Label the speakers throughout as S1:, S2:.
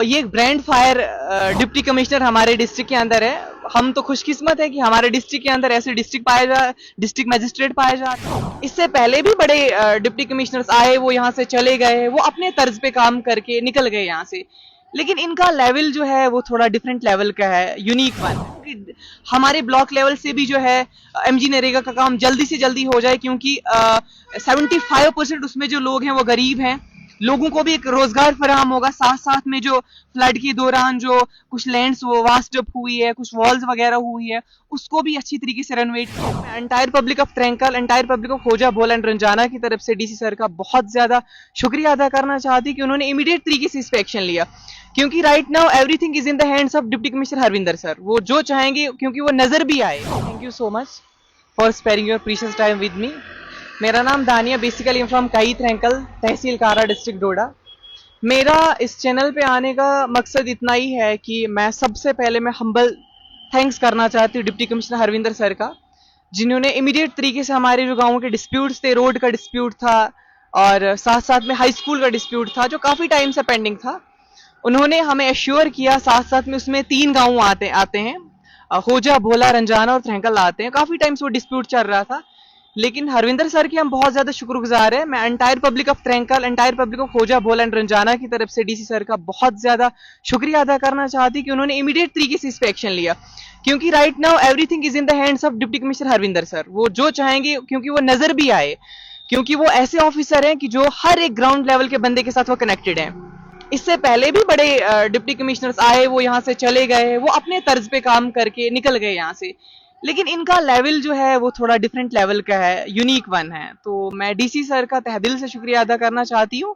S1: ये एक brand fire deputy commissioner हमारे डिस्ट्रिक्ट के अंदर है। हम तो खुशकिस्मत है कि हमारे डिस्ट्रिक्ट के अंदर ऐसे डिस्ट्रिक्ट मजिस्ट्रेट पाए जाते हैं। इससे पहले भी बड़े डिप्टी कमिश्नर्स आए, वो यहाँ से चले गए, वो अपने तर्ज पे काम करके निकल गए यहाँ से। लेकिन इनका लेवल जो है वो थोड़ा डिफरेंट लेवल का है, यूनिक वन। हमारे ब्लॉक लेवल से भी जो है एमजी नरेगा का काम जल्दी से जल्दी हो जाए, क्योंकि 75% उसमें जो लोग हैं वो गरीब हैं। लोगों को भी एक रोजगार फराहम होगा। साथ साथ में जो फ्लड के दौरान जो कुछ लैंड्स वो वास्ट अप हुई है, कुछ वॉल्स वगैरह हुई है, उसको भी अच्छी तरीके से रेनोवेट किया। मैं एंटायर पब्लिक ऑफ ट्रैंकल, entire public of Khoja Bhola and रंजाना की तरफ से डीसी सर का बहुत ज्यादा शुक्रिया अदा करना चाहती कि उन्होंने इमीडिएट तरीके से इस पे एक्शन लिया। क्योंकि right now everything is in the hands of deputy commissioner Harvinder sir. वो जो चाहेंगे, क्योंकि वो नजर भी आए। Thank you so much for sparing your precious time with me. मेरा नाम दानिया, बेसिकली फ्रॉम कई ट्रैंकल, तहसील कारा, डिस्ट्रिक्ट डोडा। मेरा इस चैनल पे आने का मकसद इतना ही है कि मैं सबसे पहले मैं हम्बल थैंक्स करना चाहती हूँ डिप्टी कमिश्नर हरविंदर सर का, जिन्होंने इमीडिएट तरीके से हमारे जो गाँव के डिस्प्यूट्स थे, रोड का डिस्प्यूट था और साथ साथ में हाई स्कूल का डिस्प्यूट था जो काफ़ी टाइम से पेंडिंग था, उन्होंने हमें एश्योर किया। साथ साथ में उसमें 3 गाँव आते हैं, खोजा भोला रंजाना और ट्रैंकल आते हैं। काफ़ी टाइम से वो डिस्प्यूट चल रहा था, लेकिन हरविंदर सर के हम बहुत ज्यादा शुक्रगुजार हैं। मैं एंटायर पब्लिक ऑफ ट्रैंकल, entire public of Khoja Bhola and रंजाना की तरफ से डीसी सर का बहुत ज्यादा शुक्रिया अदा करना चाहती कि उन्होंने इमीडिएट तरीके से इस पे एक्शन लिया। क्योंकि right now everything is in the hands of deputy commissioner Harvinder sir. वो जो चाहेंगे, क्योंकि वो नजर भी आए, क्योंकि वो ऐसे ऑफिसर हैं कि जो हर एक ग्राउंड लेवल के बंदे के साथ वो कनेक्टेड हैं। इससे पहले भी बड़े डिप्टी कमिश्नर्स आए, वो यहाँ से चले गए, वो अपने तर्ज पे काम करके निकल गए यहाँ से। लेकिन इनका लेवल जो है वो थोड़ा डिफरेंट लेवल का है, यूनिक वन है। तो मैं डीसी सर का तहे दिल से शुक्रिया अदा करना चाहती हूँ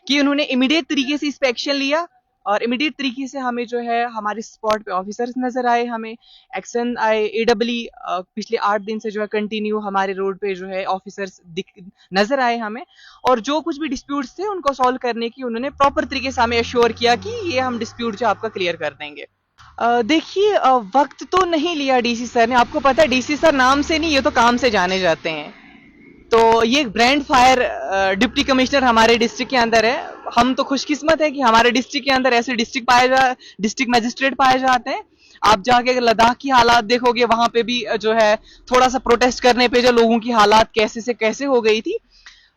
S1: कि उन्होंने इमीडिएट तरीके से इस पे एक्शन लिया और इमीडिएट तरीके से हमें जो है हमारे स्पॉट पे ऑफिसर्स नजर आए, हमें एक्शन आए। एडब्ल्यू पिछले 8 दिन से जो है कंटिन्यू हमारे रोड पे जो है ऑफिसर्स नजर आए हमें, और जो कुछ भी डिस्प्यूट्स थे उनको सॉल्व करने की उन्होंने प्रॉपर तरीके से हमें एश्योर किया कि ये हम डिस्प्यूट जो आपका क्लियर कर देंगे। देखिए, वक्त तो नहीं लिया डीसी सर ने। आपको पता है डीसी सर नाम से नहीं, ये तो काम से जाने जाते हैं। तो ये एक ब्रांड फायर डिप्टी कमिश्नर हमारे डिस्ट्रिक्ट के अंदर है। हम तो खुशकिस्मत है कि हमारे डिस्ट्रिक्ट के अंदर ऐसे डिस्ट्रिक्ट मजिस्ट्रेट पाए जाते हैं। आप जाके अगर लद्दाख की हालात देखोगे, वहां पे भी जो है थोड़ा सा प्रोटेस्ट करने पे जो लोगों की हालात कैसे से कैसे हो गई थी,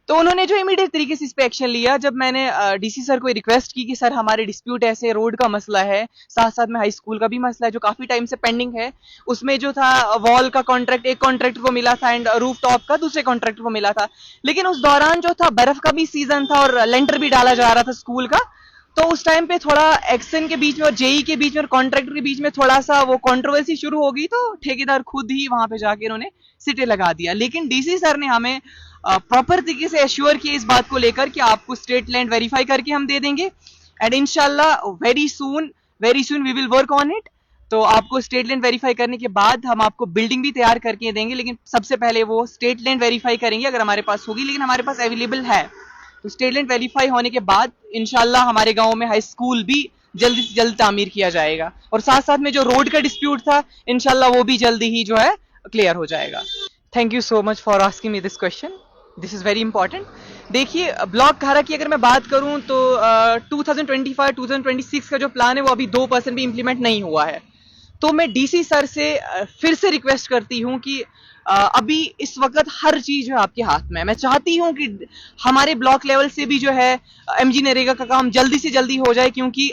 S1: तो उन्होंने जो इमीडिएट तरीके से इस पे एक्शन लिया। जब मैंने डीसी सर को रिक्वेस्ट की कि सर हमारे डिस्प्यूट ऐसे रोड का मसला है, साथ साथ में हाई स्कूल का भी मसला है जो काफी टाइम से पेंडिंग है। उसमें जो था वॉल का कॉन्ट्रैक्ट एक कॉन्ट्रैक्टर को मिला था एंड रूफ टॉप का दूसरे कॉन्ट्रैक्टर को मिला था, लेकिन उस दौरान जो था बर्फ का भी सीजन था और लेंटर भी डाला जा रहा था स्कूल का। तो उस टाइम पे थोड़ा एक्शन के बीच में और जेई के बीच में और कॉन्ट्रैक्टर के बीच में थोड़ा सा वो कंट्रोवर्सी शुरू हो गई, तो ठेकेदार खुद ही वहां पे जाके उन्होंने सिटे लगा दिया। लेकिन डीसी सर ने हमें प्रॉपर तरीके से एश्योर किया इस बात को लेकर कि आपको स्टेट लैंड वेरीफाई करके हम दे देंगे एंड इंशाल्लाह very soon we will work on it. तो आपको स्टेट लैंड वेरीफाई करने के बाद हम आपको बिल्डिंग भी तैयार करके देंगे, लेकिन सबसे पहले वो स्टेट लैंड वेरीफाई करेंगे अगर हमारे पास होगी, लेकिन हमारे पास अवेलेबल है। तो स्टेट लैंड वेरीफाई होने के बाद इंशाल्लाह हमारे गांव में हाई स्कूल भी जल्दी से जल्द तामीर किया जाएगा, और साथ साथ में जो रोड का डिस्प्यूट था इंशाल्लाह वो भी जल्दी ही जो है क्लियर हो जाएगा। Thank you so much for asking me this question, this is very important. देखिए, ब्लॉक खारा की अगर मैं बात करूं तो 2025-2026 का जो प्लान है वो अभी 2% भी इंप्लीमेंट नहीं हुआ है। तो मैं डीसी सर से फिर से रिक्वेस्ट करती हूं कि अभी इस वक्त हर चीज है आपके हाथ में। मैं चाहती हूं कि हमारे ब्लॉक लेवल से भी जो है एमजी नरेगा का काम जल्दी से जल्दी हो जाए, क्योंकि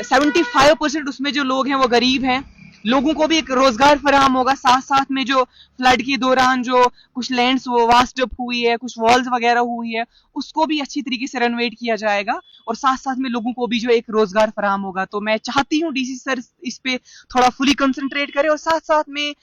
S1: 75% उसमें जो लोग हैं वो गरीब हैं। लोगों को भी एक रोजगार फराहम होगा। साथ साथ में जो फ्लड के दौरान जो कुछ लैंड्स वो वास्ट अप हुई है, कुछ वॉल्स वगैरह हुई है, उसको भी अच्छी तरीके से रेनोवेट किया जाएगा और साथ साथ में लोगों को भी जो एक रोजगार फराहम होगा। तो मैं चाहती हूँ डीसी सर इस पे थोड़ा फुली कंसंट्रेट करे, और साथ साथ में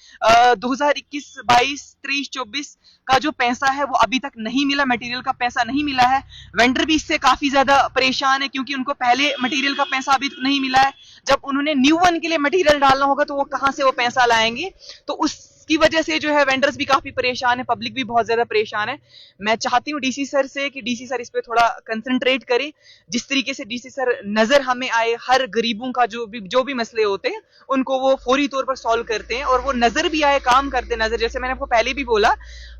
S1: 2021, 22, 23, 24 का जो पैसा है वो अभी तक नहीं मिला, मटेरियल का पैसा नहीं मिला है। वेंडर भी इससे काफी ज्यादा परेशान है, क्योंकि उनको पहले मटेरियल का पैसा अभी तक नहीं मिला है। जब उन्होंने न्यू वन के लिए मटेरियल डालना होगा तो वो कहां से वो पैसा लाएंगे, तो उसकी वजह से जो है वेंडर्स भी काफी परेशान है, पब्लिक भी बहुत ज्यादा परेशान है। मैं चाहती हूँ डीसी सर से कि डीसी सर इस पे थोड़ा कंसंट्रेट करे। जिस तरीके से डीसी सर नजर हमें आए, हर गरीबों का जो भी मसले होते हैं उनको वो फौरी तौर पर सॉल्व करते हैं, और वो नजर भी आए, काम करते नजर। जैसे मैंने आपको पहले भी बोला,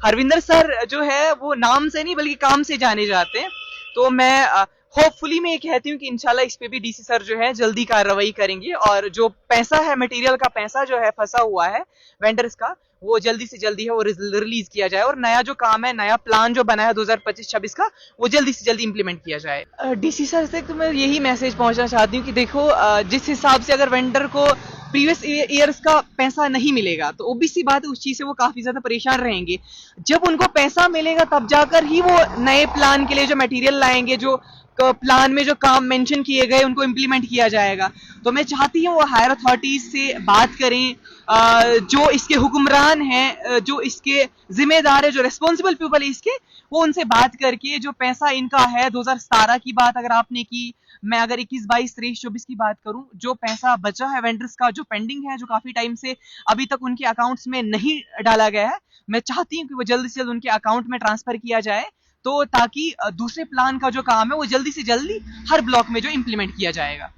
S1: हरविंदर सर जो है वो नाम से नहीं बल्कि काम से जाने जाते हैं। तो मैं होपफुली मैं ये कहती हूँ कि इंशाल्लाह इस पे भी डीसी सर जो है जल्दी कार्रवाई करेंगे और जो पैसा है, मटेरियल का पैसा जो है फंसा हुआ है वेंडर्स का, वो जल्दी से जल्दी है वो रिलीज किया जाए और नया जो काम है, नया प्लान जो बना है 2025-26 का, वो जल्दी से जल्दी इंप्लीमेंट किया जाए। डीसी सर से तो मैं यही मैसेज पहुंचना चाहती हूँ कि देखो, जिस हिसाब से अगर वेंडर को प्रीवियस ईयर्स का पैसा नहीं मिलेगा तो ओबीसी बात है, उस चीज से वो काफी ज्यादा परेशान रहेंगे। जब उनको पैसा मिलेगा तब जाकर ही वो नए प्लान के लिए जो मटेरियल लाएंगे, जो प्लान में जो काम मेंशन किए गए उनको इम्प्लीमेंट किया जाएगा। तो मैं चाहती हूँ वो हायर अथॉरिटीज से बात करें, जो इसके हुक्मरान हैं, जो इसके जिम्मेदार है, जो रेस्पॉन्सिबल पीपल है इसके, वो उनसे बात करके जो पैसा इनका है 2017 की बात अगर आपने की, मैं अगर 21, 22, 23, 24 की बात करूं, जो पैसा बचा है वेंडर्स का, जो पेंडिंग है, जो काफी टाइम से अभी तक उनके अकाउंट्स में नहीं डाला गया है, मैं चाहती हूँ कि वो जल्दी से जल्द उनके अकाउंट में ट्रांसफर किया जाए, तो ताकि दूसरे प्लान का जो काम है वो जल्दी से जल्दी हर ब्लॉक में जो इम्प्लीमेंट किया जाएगा।